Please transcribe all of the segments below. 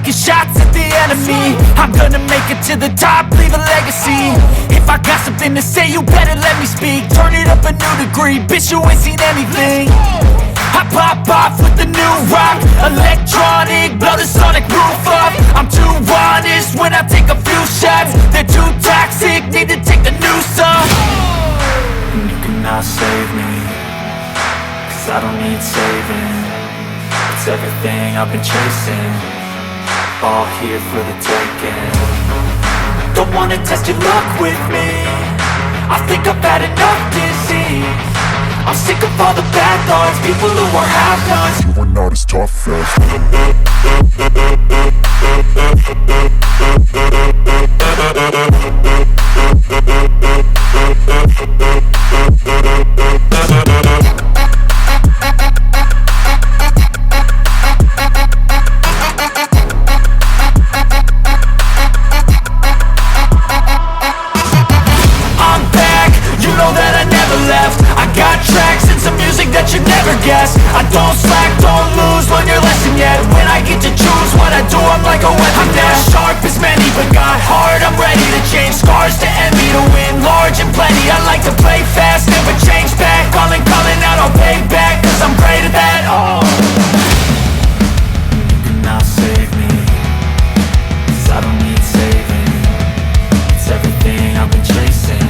taking shots at the enemy. I'm gonna make it to the top, leave a legacy. If I got something to say, you better let me speak. Turn it up a new degree, bitch, you ain't seen anything. I pop off with the new rock, electronic, blow the sonic roof up. I'm too honest when I take a few shots. They're too toxic, need to take the noose off. And you cannot save me, cause I don't need saving. It's everything I've been chasing, all here for the taking. Don't wanna test your luck with me, I think I've had enough disease. I'm sick of all the bad thoughts, people who are half-nots. You are not as tough as I'm back, you know that I never left. I got tracks and some music that you never guessed. I don't slack, don't lose, learn your lesson yet. When I get to choose what I do, I'm like a weapon. I'm not sharp as many, but got hard, I'm ready to change. Scars to envy, to win large and plenty. I like to play fast, never change back. Calling out, I'll pay back, cause I'm great at that. Oh, you cannot save me, cause I don't need saving. It's everything I've been chasing,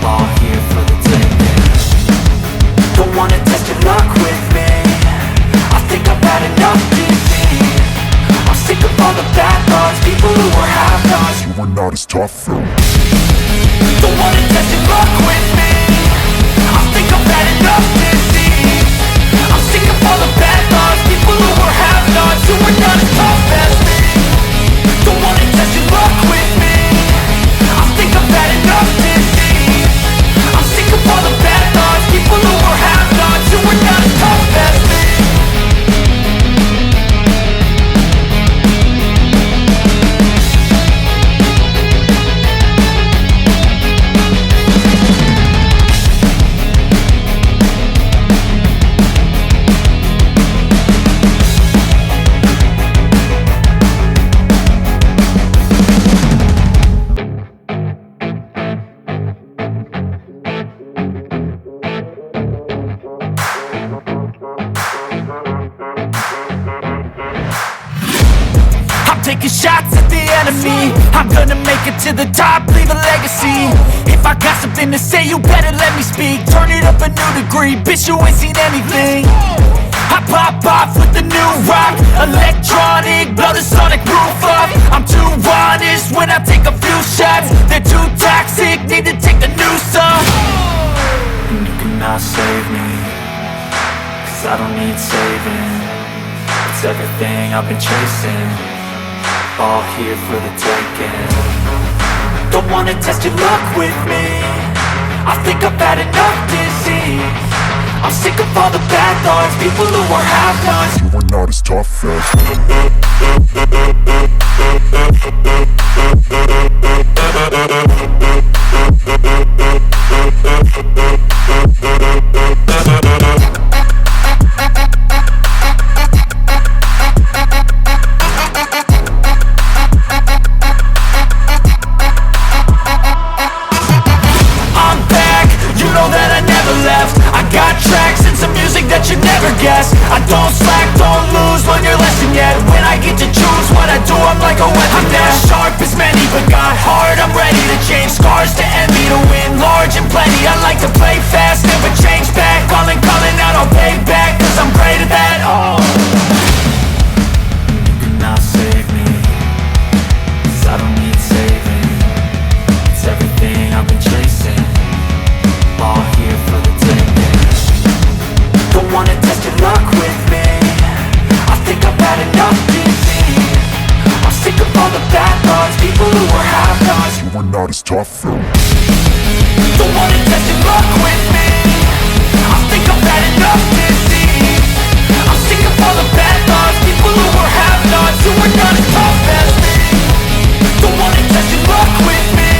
all here for the taking. Don't wanna test your luck with me, I think I've had enough disease. I'm sick of all the bad thoughts, people who are half-nots. you are not as tough as Don't wanna test your luck with me, I think I've had enough disease. I'm sick of all the bad thoughts, people who are half-nots, who are not as tough as me. Don't wanna test your luck with me, I think I've had enough disease. I'm sick of all the bad thoughts, people who are half-nots, who are not as tough as me. Taking shots at the enemy. I'm gonna make it to the top, leave a legacy. If I got something to say, you better let me speak. Turn it up a new degree, bitch, you ain't seen anything. I pop off with the new rock, electronic, blow the sonic roof up. I'm too honest when I take a few shots. They're too toxic, need to take the noose off. And you cannot save me, cause I don't need saving. It's everything I've been chasing, all here for the taking. Don't wanna test your luck with me, I think I've had enough disease. I'm sick of all the bad thoughts, people who are half-nots. you are not as tough I don't slack, don't lose, learn your lesson yet. When I get to choose what I do, I'm like a weapon. I'm not sharp as many, but got hard, I'm ready to change. Scars to envy, to win large and plenty. I like to play fast, never change back. Calling out, I'll pay back, cause I'm great at that. Oh, you cannot save me, cause I don't need saving. It's everything I've been chasing, all here for the taking. Don't wanna test your luck with me, I think I've had enough disease. I'm sick of all the bad thoughts, people who are half-nots. you are not as tough Don't wanna test your luck with me, I think I've had enough disease. I'm sick of all the bad thoughts, people who are half-nots, who are not as tough as me. Don't wanna test your luck with me,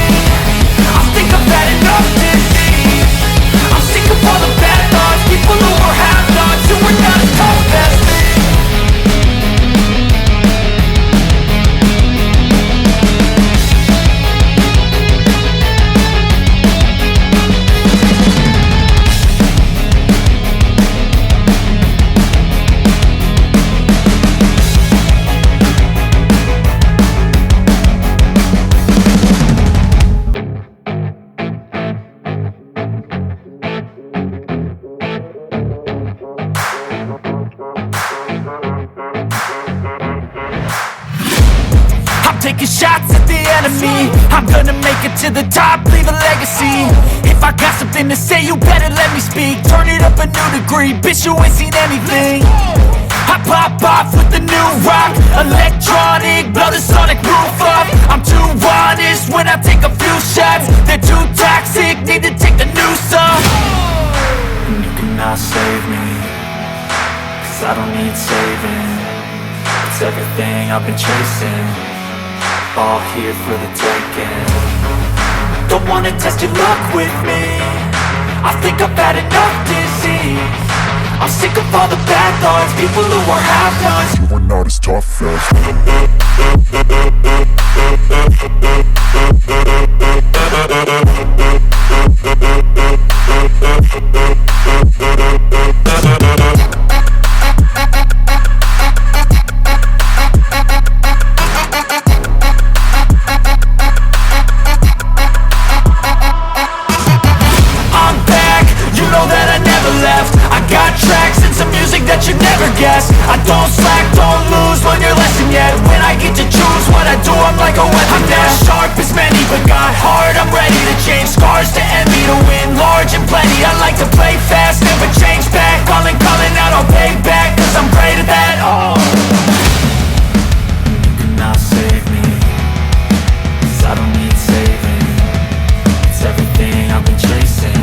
I think I've had enough disease. I'm sick of all the bad thoughts, people who are half-nots, who are not as tough as me. taking shots at the enemy. I'm gonna make it to the top, leave a legacy. If I got something to say, you better let me speak. Turn it up a new degree, bitch, you ain't seen anything. I pop off with the new rock, electronic, blow the sonic roof up. I'm too honest when I take a few shots. They're too toxic, need to take the noose off. And you cannot save me, cause I don't need saving. It's everything I've been chasing, all here for the taking. Don't wanna test your luck with me, I think I've had enough disease. I'm sick of all the bad thoughts, people who are half-nots. You are not as tough as I'm back, you know that I never left. I got tracks and some music that you never guessed. I don't slack, don't lose, learn your lesson yet. When I get to choose what I do, I'm like a weapon. I'm not sharp as many, but got hard, I'm ready to change. Scars to envy, to win large and plenty. I like to play fast, never change back. Calling out, I'll pay back, cause I'm great at that. Oh, you cannot save me, cause I don't need saving. It's everything I've been chasing,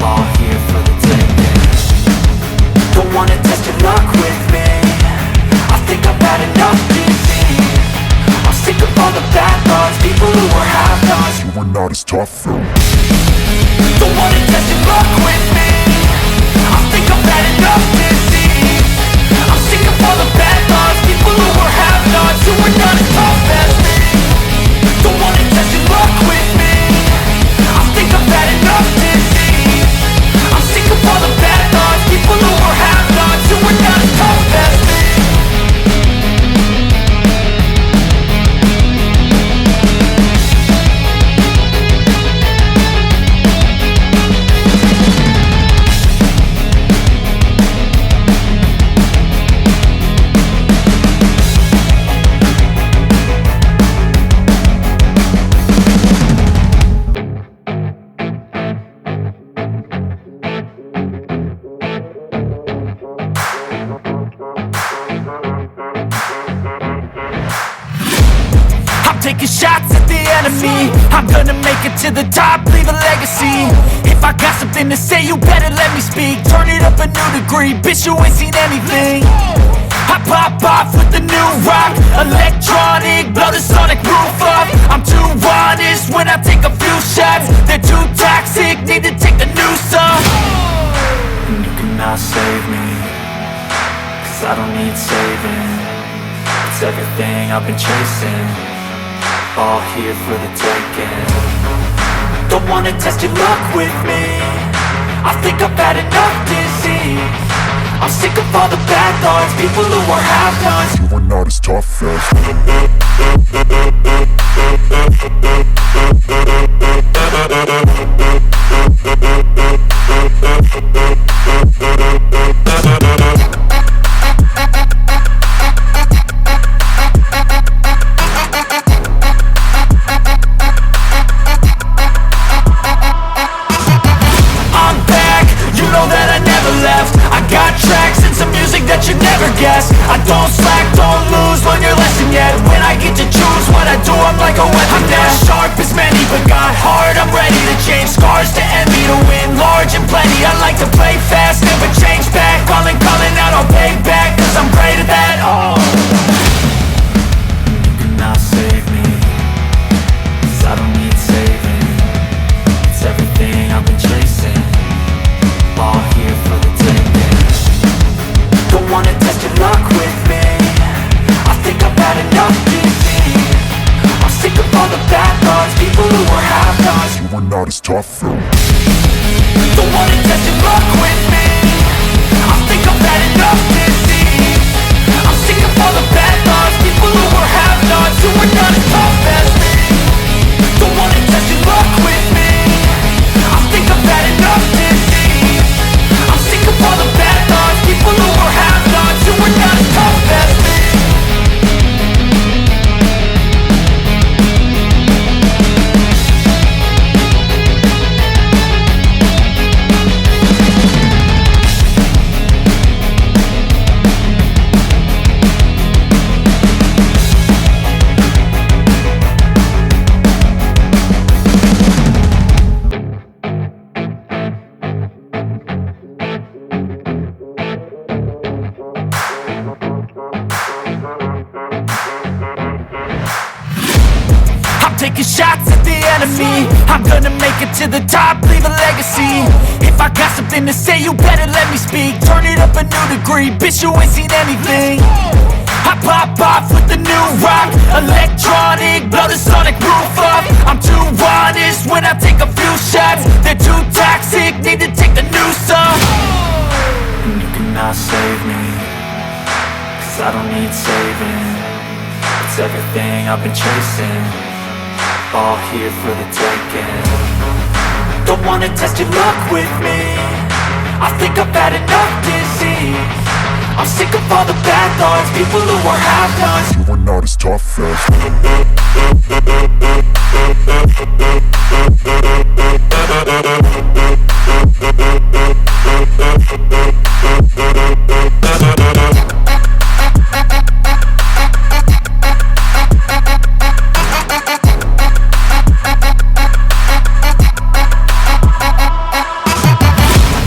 all here for the taking. Don't wanna test your luck with me, I think I've had enough disease. I'm sick of all the bad thoughts, people who are half-nots. you are not as tough as Don't wanna test your luck with me, I think I've had enough disease. I'm sick of all the bad thoughts, people who are half-nots, who are not as tough as me. Don't wanna test your luck with me, I think I've had enough disease. I'm sick of all the bad thoughts, people who are half-nots, who are not as tough as me. Taking shots at the enemy. I'm gonna make it to the top, leave a legacy. If I got something to say, you better let me speak. Turn it up a new degree, bitch, you ain't seen anything. I pop off with the new rock, electronic, blow the sonic roof up. I'm too honest when I take a few shots. They're too toxic, need to take the noose off. And you cannot save me, cause I don't need saving. It's everything I've been chasing, all here for the taking. Don't wanna test your luck with me, I think I've had enough disease. I'm sick of all the bad thoughts, people who are half-nots. you are not as tough as I don't slack, don't lose, learn your lesson yet. When I get to choose what I do, I'm like a weapon. I'm not sharp as many, but got hard, I'm ready to change. Scars to envy, to win large and plenty. I like to play fast, never change back. Calling out, I'll pay back, cause I'm great at that. Oh, you cannot save me, cause I don't need saving. It's everything I've been chasing, all here for the taking. Don't wanna test your luck with me, I think I've had enough disease. I'm sick of all the bad thoughts, people who are half-nots. you are not as tough as Don't wanna test your luck with me, I think I've had enough disease. I'm sick of all the bad thoughts, people who are half-nots, who are not as tough as me. Don't wanna test your luck with me, I think I've had enough disease. I'm sick of all the bad thoughts, people who are half-nots, who are not as tough as me. it to the top, leave a legacy. If I got something to say, you better let me speak. Turn it up a new degree, bitch, you ain't seen anything. I pop off with the new rock, electronic, blow the sonic roof up. I'm too honest when I take a few shots. They're too toxic, need to take the noose off. And you cannot save me, cause I don't need saving. It's everything I've been chasing, all here for the taking. Don't wanna test your luck with me, I think I've had enough disease. I'm sick of all the bad thoughts, people who are half-nots. You are not as tough as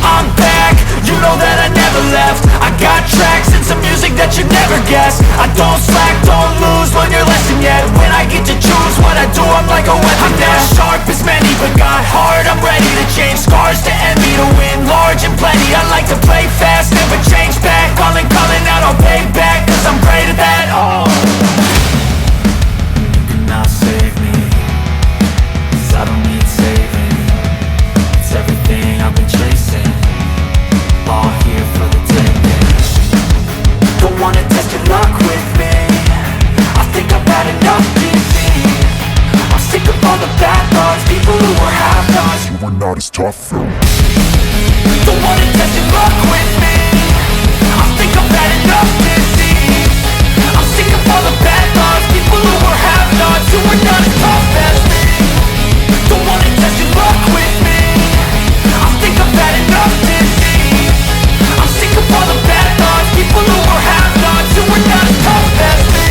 I'm back, you know that I never left. I got tracks and some music that you never guess. I don't slack, don't lose, learn your lesson yet. When I get to choose what I do, I'm like a weapon. I'm not sharp as many, but got hard, I'm ready to change. Scars to envy, to win large and plenty. I like to play fast, never change back. Calling out, I'll pay back, cause I'm great at that. Oh, you cannot save me, cause I don't need saving. It's everything I've been chasing, all here for the taking. Don't wanna test your luck with me, I think I've had enough disease. I'm sick of all the bad thoughts, people who are half-nots. you are not as tough as Don't wanna test your luck with me, I think I've had enough disease. I'm sick of all the bad thoughts, people who are half-nots, who are not as tough as me. Don't wanna test your luck with me, I think I've had enough disease. I'm sick of all the bad thoughts, people who are half-nots, who are not as tough as me.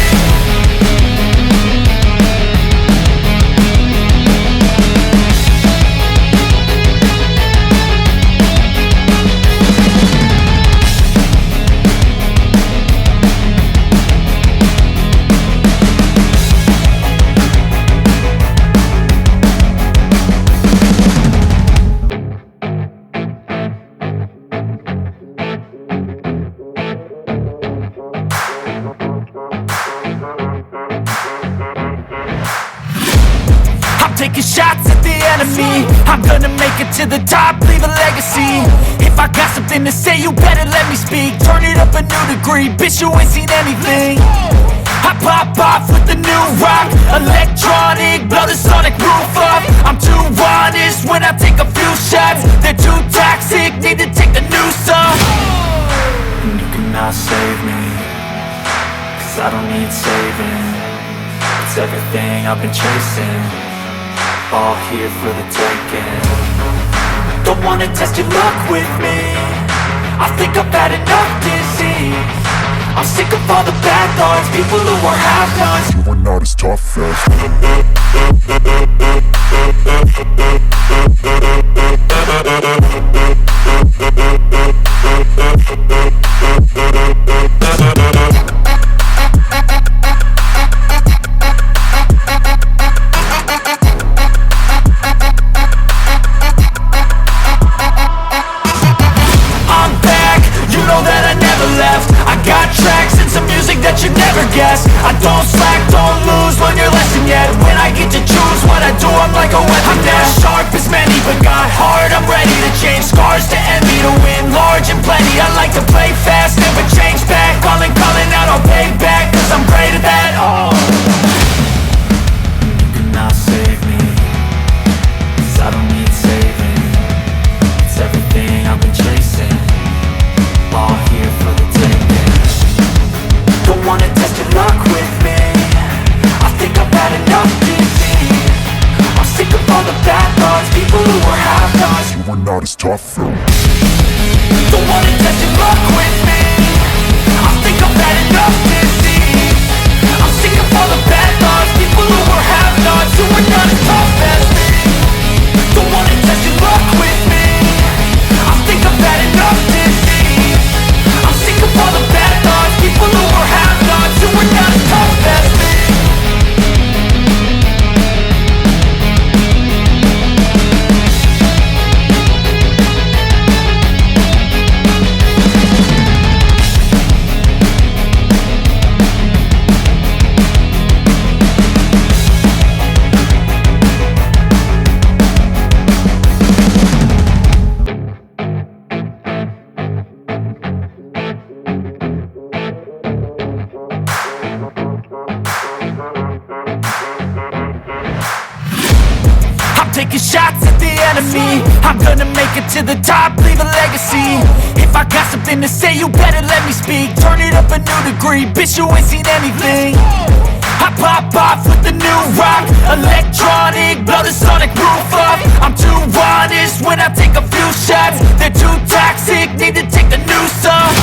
Taking shots at the enemy, I'm gonna make it to the top, leave a legacy. If I got something to say, you better let me speak. Turn it up a new degree, bitch, you ain't seen anything. I pop off with the new rock, electronic, blow the sonic roof up. I'm too honest when I take a few shots. They're too toxic, need to take the noose off. And you cannot save me, cause I don't need saving. It's everything I've been chasing, all here for the taking. Don't wanna test your luck with me, I think I've had enough disease. I'm sick of all the bad thoughts, people who are half-nots. you are not as tough as I don't slack, don't lose, learn your lesson yet. When I get to choose what I do, I'm like a weapon. I'm not sharp as many, but got hard, I'm ready to change. Scars to envy, to win large and plenty. I like to play fast, never change back. Calling out, I'll pay back, cause I'm great at that. Oh, you cannot save me, cause I don't need saving. It's everything I've been chasing, all here for the taking. Don't wanna test your luck with me, I think I've had enough disease. I'm sick of all the bad thoughts, people who are half-nots. you are not as tough as Don't wanna test your luck with me, I think I've had enough disease. I'm sick of all the bad thoughts, people who are half-nots, who are not as tough as me. Don't wanna test your luck with me, I think I've had enough disease. I'm sick of all the bad thoughts, people who are half-nots, who are not as tough as me. enemy. I'm gonna make it to the top, leave a legacy. If I got something to say, you better let me speak. Turn it up a new degree, bitch, you ain't seen anything. I pop off with the new rock, electronic, blow the sonic roof up. I'm too honest when I take a few shots. They're too toxic, need to take the noose off.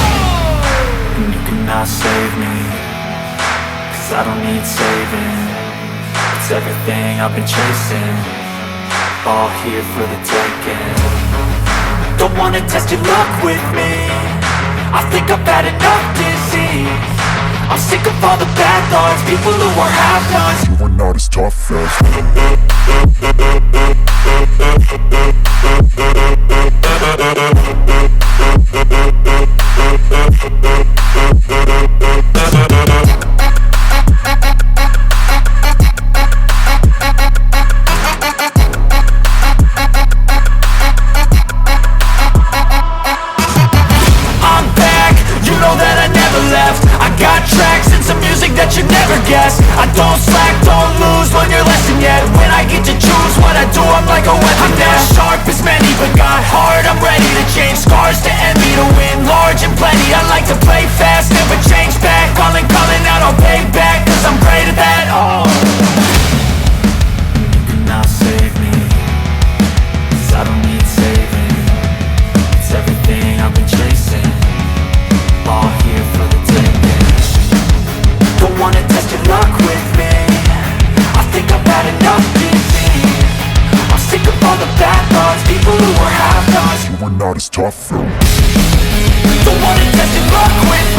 And you cannot save me, cause I don't need saving. It's everything I've been chasing, all here for the taking. Don't wanna test your luck with me, I think I've had enough disease. I'm sick of all the bad thoughts, people who are half-nots. You are not as tough as I'm back, you know that I never left. I got tracks and some music that you never guessed. I don't slack, don't lose, learn your lesson yet. When I get to choose what I do, I'm like a weapon. I'm not sharp as many, but got heart, I'm ready to change. Scars to envy, to win large and plenty. I like to play fast, never change back. Calling out, I'll pay back, cause I'm great at that. Oh, you cannot save me, cause I don't need saving. It's everything I've been chasing, all here for the taking. Don't wanna test your luck with me, I think I've had enough disease. I'm sick of all the bad thoughts, people who are half-nots. you are not as tough as Don't wanna test your luck with me,